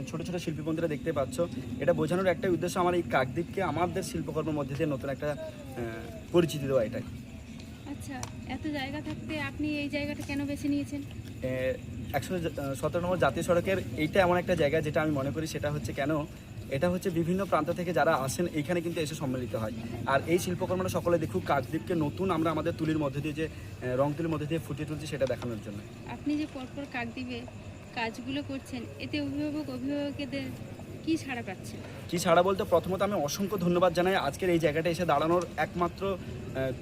ছোট ছোট শিল্পী বন্ধুরা দেখতে পাচ্ছ, এটা বোঝানোর একটাই উদ্দেশ্য আমার এই কাকদ্বীপকে আমাদের শিল্পকর্মের মধ্যে দিয়ে নতুন একটা পরিচিতি দেওয়া। এটাই। আচ্ছা, এত জায়গা থাকতে আপনি এই জায়গাটা কেন বেছে নিয়েছেন? 117 নম্বর জাতীয় সড়কের এইটা এমন একটা জায়গা যেটা আমি মনে করি সেটা হচ্ছে কেন, এটা হচ্ছে বিভিন্ন প্রান্ত থেকে যারা আসেন এইখানে কিন্তু এসে সম্মিলিত হয়। আর এই শিল্পকর্মটা সকলে দেখুক, কাকদ্বীপকে নতুন আমরা আমাদের তুলির মধ্যে দিয়ে যে রং তুলির মধ্যে দিয়ে ফুটিয়ে তুলছি সেটা দেখানোর জন্য। আপনি যে পরপর কাকদ্বীপে কাজগুলো করছেন, এতে অভিভাবকদের কি সাড়া পাচ্ছেন? কি ছাড়া বলতে প্রথমত আমি অসংখ্য ধন্যবাদ জানাই আজকের এই জায়গাটা এসে দাঁড়ানোর একমাত্র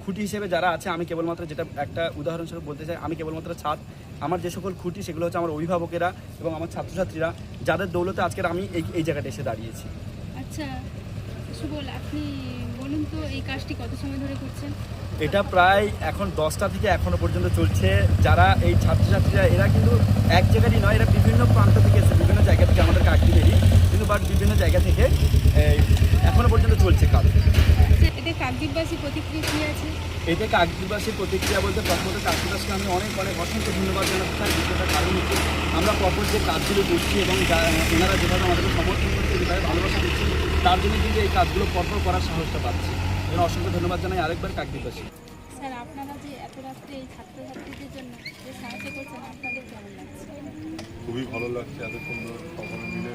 খুঁটি হিসেবে যারা আছে। আমি কেবলমাত্র যেটা একটা উদাহরণস্বরূপ বলতে চাই, আমি কেবলমাত্র ছাদ, আমার যে সকল খুঁটি সেগুলো হচ্ছে আমার অভিভাবকেরা এবং আমার ছাত্রছাত্রীরা, যাদের দৌলতে আজকের আমি এই জায়গাটা এসে দাঁড়িয়েছি। আচ্ছা সুবল, আপনি বলুন তো এই কাজটি কত সময় ধরে করছেন? এটা প্রায় এখন 10টা থেকে এখনো পর্যন্ত চলছে। যারা এই ছাত্রছাত্রীরা এরা কিন্তু এক জায়গারই নয়, এরা বিভিন্ন প্রান্ত থেকে এসে বিভিন্ন জায়গা থেকে আমাদের কাকদ্বীপেরই, কিন্তু বাট বিভিন্ন জায়গা থেকে এখনো পর্যন্ত চলছে কাজ। এতে কাকদ্বীপবাসী প্রতিক্রিয়া কী আছে? এতে কাকদ্বীপবাসীর প্রতিক্রিয়া বলতে প্রথমত কাকদ্বীপবাসীকে আমি অনেক অসংখ্য ধন্যবাদ জানাতে চাই। দ্বিতীয়টার কারণ হচ্ছে আমরা পরপর যে কাজগুলো করছি এবং ওনারা যেভাবে আমাদেরকে সমর্থন করছে, যেভাবে ভালোবাসা দিচ্ছি, তার জন্য কিন্তু এই কাজগুলো পরপর করার সাহসটা পাচ্ছি। এজন্য অসংখ্য ধন্যবাদ জানাই আরেকবার কাকদ্বীপবাসী। স্যার, আপনারা যে এত রাত্রে এই ছাত্রছাত্রীদের জন্য যে সাহায্য করছেন, আপনাদের কেমন লাগছে? খুবই ভালো লাগছে, এত সুন্দর সকলে মিলে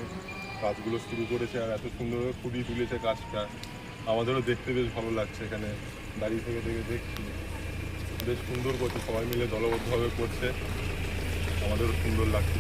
কাজগুলো শুরু করেছে আর এত সুন্দর ফুটিয়ে তুলেছে কাজটা। আমাদেরও দেখতে বেশ ভালো লাগছে, এখানে দাঁড়িয়ে থেকে দেখছি বেশ সুন্দর করছে, সবাই মিলে দলবদ্ধভাবে করছে, আমাদেরও সুন্দর লাগছে।